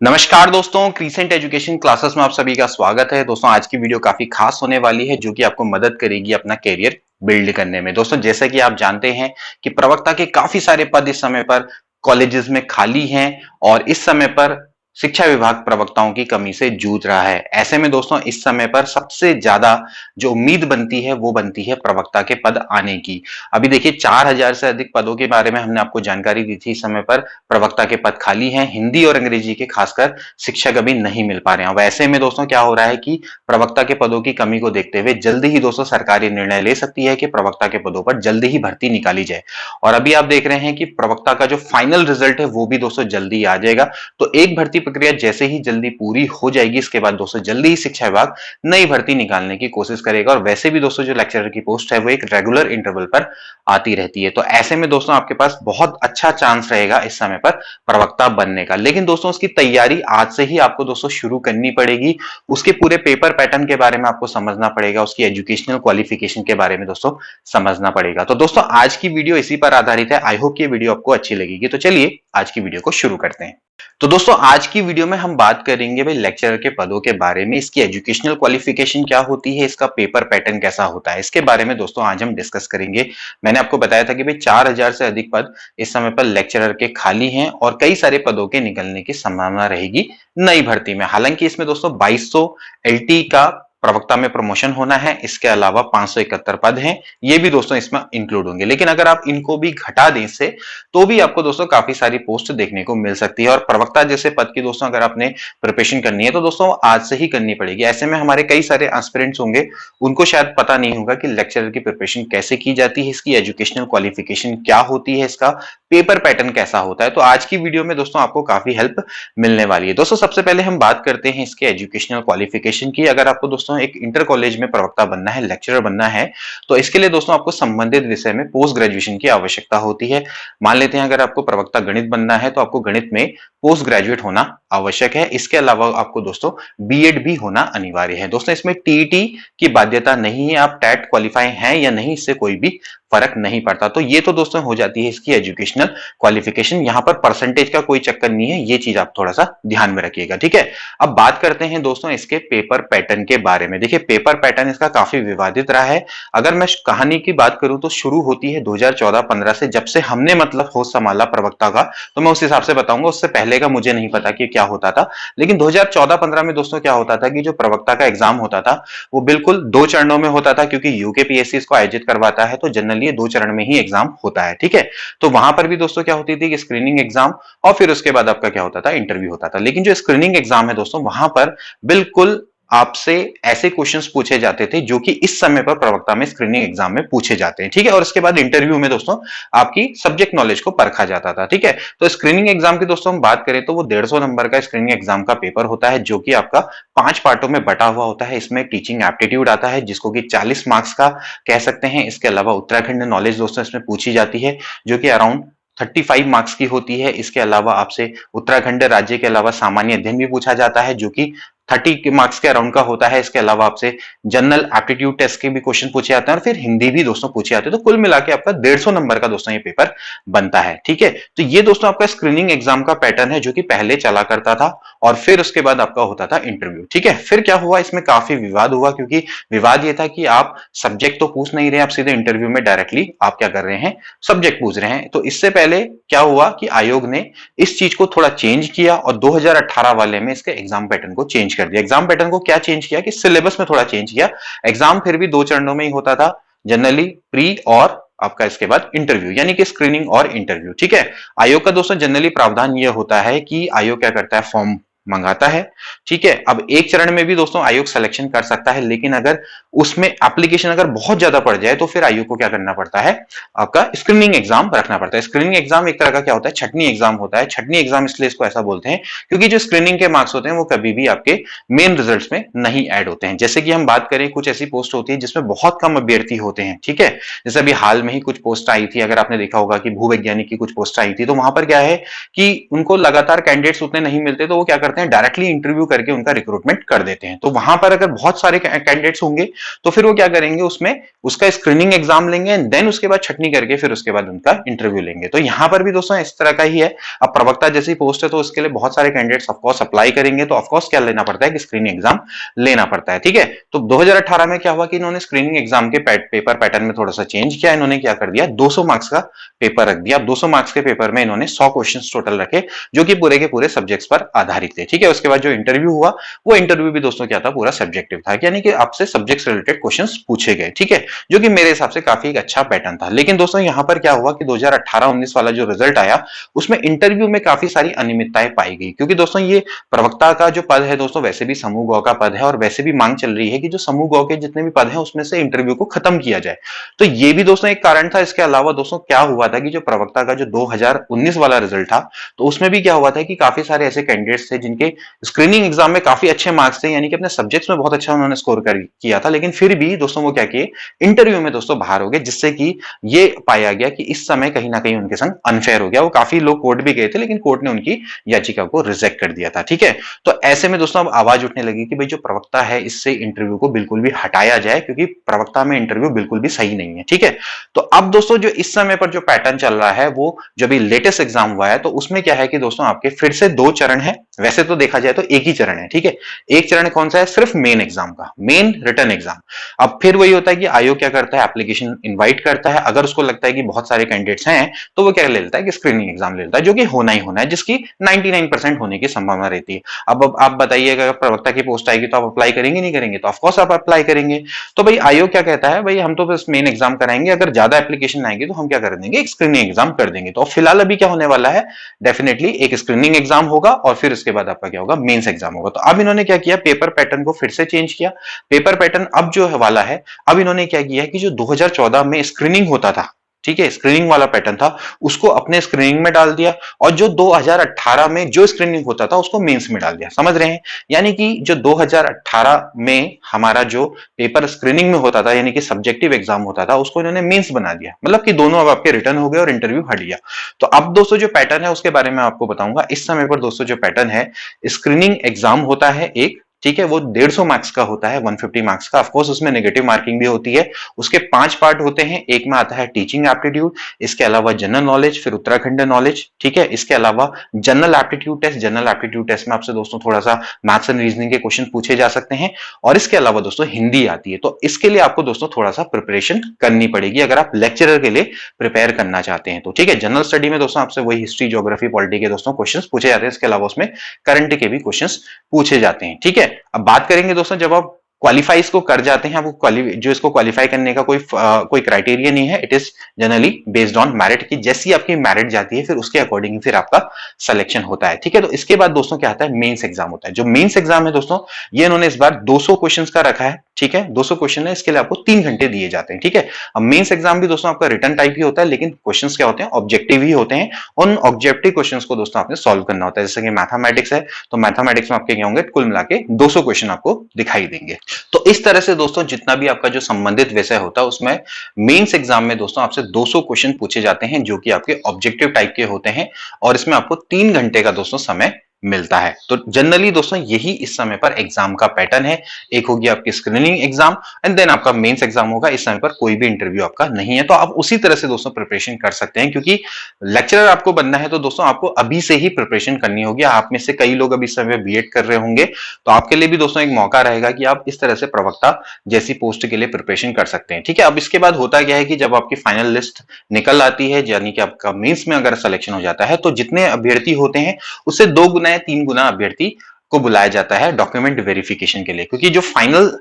नमस्कार दोस्तों, crescent education classes में आप सभी का स्वागत है। दोस्तों आज की वीडियो काफी खास होने वाली है जो कि आपको मदद करेगी अपना करियर बिल्ड करने में। दोस्तों जैसे कि आप जानते हैं कि प्रवक्ता के काफी सारे पद इस समय पर कॉलेजेस में खाली हैं और इस समय पर शिक्षा विभाग प्रवक्ताओं की कमी से जूझ रहा है। ऐसे में दोस्तों इस समय पर सबसे ज्यादा जो उम्मीद बनती है वो बनती है प्रवक्ता के पद आने की। अभी देखिए 4000 से अधिक पदों के बारे में हमने आपको जानकारी दी थी। इस समय पर प्रवक्ता के पद खाली हैं, हिंदी और अंग्रेजी के खासकर शिक्षक अभी नहीं मिल पा रहे हैं। वैसे में दोस्तों क्या हो रहा है कि प्रवक्ता के पदों की कमी को देखते हुए जल्दी ही दोस्तों सरकार ये निर्णय ले सकती है कि प्रवक्ता के पदों पर जल्दी ही भर्ती निकाली जाए। और अभी आप देख रहे हैं कि प्रवक्ता का जो फाइनल रिजल्ट है वो भी दोस्तों जल्दी आ जाएगा। तो एक भर्ती प्रक्रिया जैसे ही जल्दी पूरी हो जाएगी इसके बाद दोस्तों जल्दी ही शिक्षा विभाग नई भर्ती निकालने की कोशिश करेगा। और वैसे भी दोस्तों जो लेक्चरर की पोस्ट है वो एक रेगुलर इंटरवल पर आती रहती है। तो ऐसे में दोस्तों आपके पास बहुत अच्छा चांस रहेगा इस समय पर प्रवक्ता बनने का। लेकिन दोस्तों उसकी तैयारी आज से ही आपको दोस्तों शुरू करनी पड़ेगी। उसके पूरे पेपर पैटर्न के बारे में आपको समझना पड़ेगा, उसकी एजुकेशनल क्वालिफिकेशन के बारे में दोस्तों समझना पड़ेगा। तो दोस्तों आज की वीडियो इसी पर आधारित है। आई होप कि वीडियो आपको अच्छी लगेगी। तो चलिए आज की वीडियो को शुरू करते हैं। तो दोस्तों आज की वीडियो में हम बात करेंगे भाई लेक्चरर के पदों के बारे में, इसकी एजुकेशनल क्वालिफिकेशन क्या होती है, इसका पेपर पैटर्न कैसा होता है, इसके बारे में दोस्तों आज हम डिस्कस करेंगे। मैंने आपको बताया था कि भाई 4000 से अधिक पद इस समय पर लेक्चरर के खाली हैं और कई सारे पदों के निकलने की संभावना रहेगी नई भर्ती में। हालांकि इसमें दोस्तों 2200 एलटी का प्रवक्ता में प्रमोशन होना है, इसके अलावा 571 पद हैं, ये भी दोस्तों इसमें इंक्लूड होंगे। लेकिन अगर आप इनको भी घटा दें इससे तो भी आपको दोस्तों काफी सारी पोस्ट देखने को मिल सकती है। और प्रवक्ता जैसे पद की दोस्तों अगर आपने प्रिपरेशन करनी है तो दोस्तों आज से ही करनी पड़ेगी। ऐसे में हमारे कई सारे एस्पिरेंट्स होंगे, उनको शायद पता नहीं होगा कि लेक्चरर की प्रिपरेशन कैसे की जाती है, इसकी एजुकेशनल क्वालिफिकेशन क्या होती है, इसका पेपर पैटर्न कैसा होता है। तो आज की वीडियो में दोस्तों आपको काफी हेल्प मिलने वाली है। दोस्तों सबसे पहले हम बात करते हैं इसके एजुकेशनल क्वालिफिकेशन की। अगर आपको दोस्तों एक इंटर कॉलेज में प्रवक्ता बनना है, लेक्चरर बनना है, तो इसके लिए दोस्तों आपको संबंधित विषय में पोस्ट ग्रेजुएशन की आवश्यकता होती है। मान लेते हैं अगर आपको प्रवक्ता गणित बनना है तो आपको गणित में पोस्ट ग्रेजुएट होना आवश्यक है। इसके अलावा आपको दोस्तों बीएड भी होना अनिवार्य है। दोस्तों इसमें टीईटी की बाध्यता नहीं है, आप टेट क्वालिफाई हैं या नहीं इससे कोई भी फर्क नहीं पड़ता। तो ये तो दोस्तों हो जाती है इसकी एजुकेशनल क्वालिफिकेशन। यहां पर परसेंटेज का कोई चक्कर नहीं है, ये चीज आप थोड़ा सा ध्यान में रखिएगा, ठीक है। अब बात करते हैं दोस्तों इसके पेपर पैटर्न के बारे में। देखिए पेपर पैटर्न इसका काफी विवादित रहा है। अगर मैं कहानी की बात करूं तो शुरू होती है 2014-15 से, जब से हमने मतलब होश संभाला प्रवक्ता का, तो मैं उस हिसाब से बताऊंगा। उससे पहले का मुझे नहीं पता कि क्या होता था। लेकिन 2014-15 में दोस्तों क्या होता था कि जो प्रवक्ता का एग्जाम होता था वो बिल्कुल 2 चरणों में होता था, क्योंकि यूकेपीएससी इसको आयोजित करवाता है तो जनरली 2 चरण में ही एग्जाम होता है, ठीक है। तो वहां पर भी दोस्तों क्या होती थी कि स्क्रीनिंग एग्जाम और फिर उसके बाद आपका क्या होता था, इंटरव्यू होता था। लेकिन जो स्क्रीनिंग एग्जाम है दोस्तों वहां पर बिल्कुल आपसे ऐसे क्वेश्चंस पूछे जाते थे जो कि इस समय पर प्रवक्ता में स्क्रीनिंग एग्जाम में पूछे जाते हैं, ठीक है। और इसके बाद इंटरव्यू में दोस्तों आपकी सब्जेक्ट नॉलेज को परखा जाता था, ठीक है। तो स्क्रीनिंग एग्जाम की दोस्तों हम बात करें तो वो 150 नंबर का स्क्रीनिंग एग्जाम का पेपर होता है जो कि आपका 5 पार्टों में बटा हुआ होता है। इसमें टीचिंग एप्टीट्यूड आता है जिसको कि 40 मार्क्स का कह सकते हैं। इसके अलावा उत्तराखंड नॉलेज दोस्तों इसमें पूछी जाती है जो कि अराउंड 35 मार्क्स की होती है। इसके अलावा आपसे उत्तराखंड राज्य के अलावा सामान्य अध्ययन भी पूछा जाता है जो कि 30 मार्क्स के अराउंड का होता है। इसके अलावा आपसे जनरल एप्टीट्यूड टेस्ट के भी क्वेश्चन पूछे जाते हैं और फिर हिंदी भी दोस्तों पूछे जाते हैं। तो कुल मिला के आपका 150 नंबर का दोस्तों ये पेपर बनता है, ठीक है। तो ये दोस्तों आपका स्क्रीनिंग एग्जाम का पैटर्न है जो कि पहले चला करता था और फिर उसके बाद आपका होता था इंटरव्यू, ठीक है। फिर क्या हुआ, इसमें काफी विवाद हुआ, क्योंकि विवाद ये था कि आप सब्जेक्ट तो पूछ नहीं रहे, आप सीधे इंटरव्यू में डायरेक्टली आप क्या कर रहे हैं, सब्जेक्ट पूछ रहे हैं। तो इससे पहले क्या हुआ कि आयोग ने इस चीज को थोड़ा चेंज किया और 2018 वाले में इसके एग्जाम पैटर्न को चेंज कर दिया। एग्जाम पैटर्न को क्या चेंज किया कि सिलेबस में थोड़ा चेंज किया। एग्जाम फिर भी 2 चरणों में ही होता था, जनरली प्री और आपका इसके बाद इंटरव्यू, यानी कि स्क्रीनिंग और इंटरव्यू, ठीक है। आयोग का दोस्तों जनरली प्रावधान यह होता है कि आयोग क्या करता है, फॉर्म मंगाता है, ठीक है। अब एक चरण में भी दोस्तों आयोग सिलेक्शन कर सकता है, लेकिन अगर उसमें एप्लीकेशन अगर बहुत ज्यादा पड़ जाए तो फिर आयोग को क्या करना पड़ता है, आपका स्क्रीनिंग एग्जाम रखना पड़ता है। स्क्रीनिंग एग्जाम एक तरह का क्या होता है, छटनी एग्जाम होता है। छटनी एग्जाम इसलिए इसको ऐसा बोलते हैं क्योंकि जो स्क्रीनिंग के मार्क्स होते हैं वो कभी भी आपके मेन रिजल्ट्स में नहीं ऐड होते हैं। जैसे कि हम बात करें, कुछ ऐसी पोस्ट होती है जिसमें बहुत कम अभ्यर्थी होते हैं, ठीक है। जैसे अभी हाल में ही कुछ पोस्ट आई थी, अगर आपने देखा होगा कि भूवैज्ञानिक की कुछ पोस्ट आई थी, तो वहां पर क्या है कि उनको लगातार कैंडिडेट्स उतने नहीं मिलते, तो वो क्या करते करते हैं, डायरेक्टली इंटरव्यू करके उनका रिक्रूटमेंट कर देते हैं। तो वहां पर अगर बहुत सारे कैंडिडेट्स होंगे तो फिर वो क्या करेंगे, उसमें उसका स्क्रीनिंग एग्जाम लेंगे, देन उसके बाद छटनी करके फिर उसके बाद उनका इंटरव्यू लेंगे। तो यहां पर भी दोस्तों इस तरह का ही है। अब प्रवक्ता जैसी पोस्ट है तो उसके लिए बहुत सारे कैंडिडेट्स ऑफकोर्स अप्लाई करेंगे, तो ऑफकोर्स क्या लेना पड़ता है कि स्क्रीनिंग एग्जाम लेना पड़ता है। ठीक है, तो 2018 में क्या हुआ कि इन्होंने स्क्रीनिंग एग्जाम के पेपर पैटर्न में थोड़ा सा चेंज किया। इन्होंने क्या कर दिया, 200 मार्क्स का पेपर रख दिया। 200 मार्क्स के पेपर में इन्होंने 100 क्वेश्चंस टोटल रखे, जो कि पूरे के पूरे सब्जेक्ट्स पर आधारित थे। ठीक है, उसके बाद जो इंटरव्यू हुआ वो इंटरव्यू भी दोस्तों क्या था, पूरा सब्जेक्टिव था, यानी कि आपसे सब्जेक्ट रिलेटेड क्वेश्चंस पूछे गए। ठीक है, जो कि मेरे हिसाब से काफी एक अच्छा पैटर्न था। लेकिन दोस्तों यहां पर क्या हुआ कि 2018-19 वाला जो रिजल्ट आया उसमें इंटरव्यू में काफी सारी अनियमितताएं पाई गई, क्योंकि दोस्तों ये प्रवक्ता का जो पद है दोस्तों वैसे भी समूह गौ का पद है, और वैसे भी मांग चल रही है कि जो समूह गौ के जितने भी पद हैं उसमें से इंटरव्यू को खत्म किया जाए। तो ये भी दोस्तों एक कारण था। इसके अलावा दोस्तों क्या हुआ था कि जो प्रवक्ता का जो 2019 वाला रिजल्ट था तो उसमें भी क्या हुआ था कि काफी सारे ऐसे कैंडिडेट्स थे जिनके स्क्रीनिंग एग्जाम में काफी अच्छे मार्क्स थे, यानी कि अपने सब्जेक्ट्स में बहुत अच्छा उन्होंने स्कोर किया था, लेकिन फिर भी दोस्तों वो क्या किए, इंटरव्यू में दोस्तों बाहर हो गए, जिससे कि ये पाया गया कि इस समय कहीं ना कहीं उनके संग अनफेयर हो गया। वो काफी लोग कोर्ट भी गए थे, लेकिन कोर्ट ने उनकी याचिका को रिजेक्ट कर दिया था। ठीक है, तो ऐसे में दोस्तों अब आवाज उठने लगी कि भाई जो प्रवक्ता है इससे इंटरव्यू को बिल्कुल भी हटाया जाए, क्योंकि प्रवक्ता में इंटरव्यू बिल्कुल भी सही नहीं है। ठीक है, तो अब दोस्तों जो इस समय पर जो पैटर्न चल रहा है वो जो भी लेटेस्ट एग्जाम हुआ है तो उसमें क्या है कि दोस्तों आपके फिर से 2 चरण है। वैसे तो देखा जाए तो एक ही चरण है। ठीक है, एक चरण कौन सा है, सिर्फ मेन एग्जाम का, मेन रिटन एग्जाम। अब फिर वही होता है कि आयोग क्या करता है, एप्लीकेशन इनवाइट करता है। अगर उसको लगता है कि बहुत सारे कैंडिडेट्स हैं तो वो क्या ले लेता है कि स्क्रीनिंग एग्जाम ले लेता है, जो कि होना ही होना है, जिसकी 99% होने की संभावना रहती है। अब आप बताइएगा, अगर प्रवक्ता की पोस्ट आएगी तो आप अप्लाई करेंगे नहीं करेंगे, तो ऑफकोर्स आप अप्लाई करेंगे। तो भाई आयोग क्या कहता है, भाई हम तो बस मेन एग्जाम कराएंगे, अगर ज्यादा एप्लीकेशन आएंगे तो हम क्या कर देंगे, एक स्क्रीनिंग एग्जाम कर देंगे। तो फिलहाल अभी क्या होने वाला है, डेफिनेटली एक स्क्रीनिंग एग्जाम होगा और फिर उसके बाद आपका क्या होगा, मेंस एग्जाम होगा। तो अब इन्होंने क्या किया, पेपर पैटर्न को फिर से चेंज किया। पेपर पैटर्न अब जो वाला है, अब इन्होंने क्या किया है कि जो 2014 में स्क्रीनिंग होता था, ठीक है, स्क्रीनिंग वाला पैटर्न था, उसको अपने स्क्रीनिंग में डाल दिया, और जो 2018 में जो स्क्रीनिंग होता था उसको मेंस में डाल दिया। समझ रहे हैं, यानी कि जो 2018 में हमारा जो पेपर स्क्रीनिंग में होता था, यानी कि सब्जेक्टिव एग्जाम होता था, उसको इन्होंने मेंस बना दिया। मतलब कि दोनों अब आपके रिटर्न हो गए और इंटरव्यू हट गया। तो अब दोस्तों जो पैटर्न है उसके बारे में आपको बताऊंगा। इस समय पर दोस्तों जो पैटर्न है, स्क्रीनिंग एग्जाम होता है एक, ठीक है, वो 150 मार्क्स का होता है, 150 मार्क्स का। ऑफकोर्स उसमें नेगेटिव मार्किंग भी होती है। उसके 5 पार्ट होते हैं। एक में आता है टीचिंग एप्टीट्यूड, इसके अलावा जनरल नॉलेज, फिर उत्तराखंड नॉलेज, ठीक है, इसके अलावा general aptitude test. General aptitude test में आपसे दोस्तों थोड़ा सा मैथ्स एंड रीजनिंग के क्वेश्चन पूछे जा सकते हैं, और इसके अलावा दोस्तों हिंदी आती है। तो इसके लिए आपको दोस्तों थोड़ा सा प्रिपरेशन करनी पड़ेगी अगर आप लेक्चरर के लिए प्रिपेयर करना चाहते हैं तो। ठीक है, जनरल स्टडी में दोस्तों आपसे वही हिस्ट्री, ज्योग्राफी, पॉलिटी के दोस्तों क्वेश्चन पूछे जाते हैं। इसके अलावा उसमें करंट के भी क्वेश्चन पूछे जाते हैं। ठीक है, अब बात करेंगे दोस्तों, जब आप क्वालिफाई इसको कर जाते हैं, आपको जो इसको क्वालिफाई करने का कोई क्राइटेरिया नहीं है। It is generally based on merit, की जैसी आपकी मेरिट जाती है फिर उसके अकॉर्डिंग फिर आपका सिलेक्शन होता है। ठीक है, तो इसके बाद दोस्तों क्या आता है, मेंस एग्जाम होता है। जो मेंस एग्जाम है दोस्तों, ये इन्होंने इस बार 200 क्वेश्चंस का रखा है। ठीक है, 200 क्वेश्चन है, इसके लिए आपको 3 घंटे दिए जाते हैं। ठीक है, अब मेंस एग्जाम भी दोस्तों आपका रिटर्न टाइप ही होता है, लेकिन क्वेश्चंस क्या होते हैं, ऑब्जेक्टिव ही होते हैं। उन ऑब्जेक्टिव क्वेश्चंस को दोस्तों आपने सॉल्व करना होता है। जैसे कि मैथमेटिक्स है तो मैथमेटिक्स में आपके क्या होंगे, कुल मिला के 200 क्वेश्चन आपको दिखाई देंगे। तो इस तरह से दोस्तों जितना भी आपका जो संबंधित विषय होता है उसमें मेंस एग्जाम में दोस्तों आपसे 200 क्वेश्चन पूछे जाते हैं, जो कि आपके ऑब्जेक्टिव टाइप के होते हैं, और इसमें आपको 3 घंटे का दोस्तों समय मिलता है। तो जनरली दोस्तों यही इस समय पर एग्जाम का पैटर्न है। एक होगी आपकी स्क्रीनिंग एग्जाम एंड देन आपका मेंस एग्जाम होगा। इस समय पर कोई भी इंटरव्यू आपका नहीं है, तो आप उसी तरह से दोस्तों प्रिपरेशन कर सकते हैं, क्योंकि लेक्चरर आपको बनना है तो दोस्तों आपको अभी से ही प्रिपरेशन करनी होगी। आप में से कई लोग अभी इस समय बीएड कर रहे होंगे, तो आपके लिए भी दोस्तों एक मौका रहेगा कि आप इस तरह से प्रवक्ता जैसी पोस्ट के लिए प्रिपरेशन कर सकते हैं। ठीक है, अब इसके बाद होता क्या है कि जब आपकी फाइनल लिस्ट निकल आती है, यानी कि आपका मेंस में अगर सिलेक्शन हो जाता है, तो जितने अभ्यर्थी होते हैं उससे 2 गुना 3 गुना अभ्यर्थी को बुलाया जाता है डॉक्यूमेंट वेरिफिकेशन के लिए, क्योंकि जो फाइनल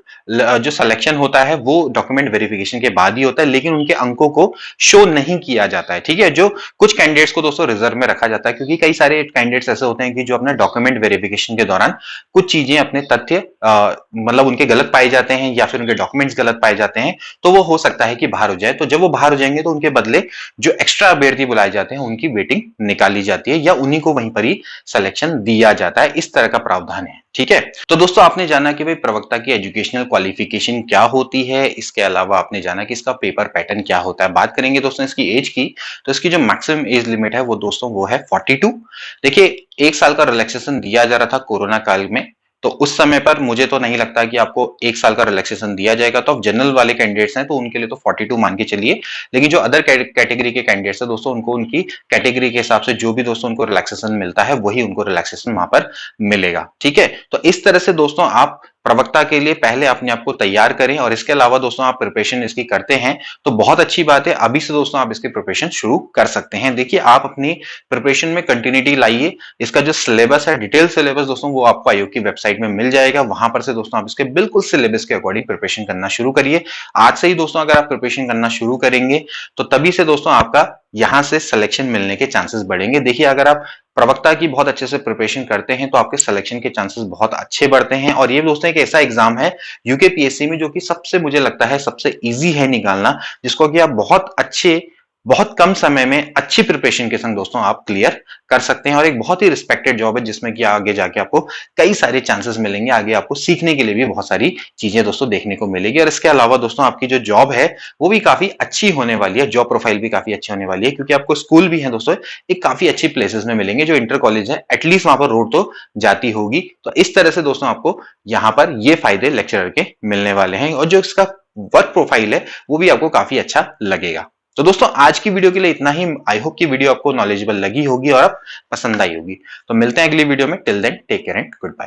जो सिलेक्शन होता है वो डॉक्यूमेंट वेरिफिकेशन के बाद ही होता है, लेकिन उनके अंकों को शो नहीं किया जाता है। ठीक है, जो कुछ कैंडिडेट्स को दोस्तों रिजर्व में रखा जाता है, क्योंकि कई सारे कैंडिडेट्स ऐसे होते हैं कि जो अपने डॉक्यूमेंट वेरिफिकेशन के दौरान कुछ चीजें अपने तथ्य मतलब उनके गलत पाए जाते हैं या फिर उनके डॉक्यूमेंट्स गलत पाए जाते हैं, तो वो हो सकता है कि बाहर हो जाए। तो जब वो बाहर हो जाएंगे तो उनके बदले जो एक्स्ट्रा अभ्यर्थी बुलाए जाते हैं उनकी वेटिंग निकाली जाती है, या उन्हीं को वहीं पर ही सिलेक्शन दिया जाता है। इस तरह का सावधान है। ठीक है, तो दोस्तों आपने जाना कि भाई प्रवक्ता की एजुकेशनल क्वालिफिकेशन क्या होती है, इसके अलावा आपने जाना कि इसका पेपर पैटर्न क्या होता है। बात करेंगे दोस्तों इसकी एज की, तो इसकी जो मैक्सिमम एज लिमिट है वो दोस्तों वो है 42। देखिए 1 साल का रिलैक्सेशन दिया जा रहा था कोरोना काल में, तो उस समय पर मुझे तो नहीं लगता कि आपको 1 साल का रिलैक्सेशन दिया जाएगा। तो आप जनरल वाले कैंडिडेट्स हैं तो उनके लिए तो 42 मान के चलिए, लेकिन जो अदर कैटेगरी के कैंडिडेट्स हैं दोस्तों, उनको उनकी कैटेगरी के हिसाब से जो भी दोस्तों उनको रिलैक्सेशन मिलता है वही उनको रिलैक्सेशन वहां पर मिलेगा। ठीक है, तो इस तरह से दोस्तों आप प्रवक्ता के लिए पहले अपने आप को तैयार करें, और इसके अलावा दोस्तों आप प्रिपरेशन इसकी करते हैं तो बहुत अच्छी बात है। अभी से दोस्तों आप इसकी प्रिपरेशन शुरू कर सकते हैं। देखिए आप अपनी प्रिपरेशन में कंटिन्यूटी लाइए। इसका जो सिलेबस है, डिटेल सिलेबस दोस्तों, वो आपको आयोग की वेबसाइट में मिल जाएगा। वहां पर से दोस्तों आप इसके बिल्कुल सिलेबस के अकॉर्डिंग प्रिपरेशन करना शुरू करिए। आज से ही दोस्तों अगर आप प्रिपरेशन करना शुरू करेंगे तो तभी से दोस्तों आपका यहां से सिलेक्शन मिलने के चांसेस बढ़ेंगे। देखिए अगर आप प्रवक्ता की बहुत अच्छे से प्रिपरेशन करते हैं तो आपके सिलेक्शन के चांसेस बहुत अच्छे बढ़ते हैं। और ये दोस्तों एक ऐसा एग्जाम है यूकेपीएससी में जो कि सबसे, मुझे लगता है सबसे इजी है निकालना, जिसको कि आप बहुत कम समय में अच्छी प्रिपरेशन के संग दोस्तों आप क्लियर कर सकते हैं। और एक बहुत ही रिस्पेक्टेड जॉब है जिसमें कि आगे जाके आपको कई सारे चांसेस मिलेंगे, आगे आपको सीखने के लिए भी बहुत सारी चीजें दोस्तों देखने को मिलेगी। और इसके अलावा दोस्तों आपकी जो जॉब है वो भी काफी अच्छी होने वाली है, जॉब प्रोफाइल भी काफी अच्छी होने वाली है, क्योंकि आपको स्कूल भी है दोस्तों एक काफी अच्छी प्लेसेस में मिलेंगे। जो इंटर कॉलेज है एटलीस्ट वहां पर रोड तो जाती होगी। तो इस तरह से दोस्तों आपको यहाँ पर ये फायदे लेक्चरर के मिलने वाले हैं, और जो इसका वर्क प्रोफाइल है वो भी आपको काफी अच्छा लगेगा। तो दोस्तों आज की वीडियो के लिए इतना ही। आई होप की वीडियो आपको नॉलेजेबल लगी होगी और आप पसंद आई होगी। तो मिलते हैं अगली वीडियो में। Till then take care and good bye.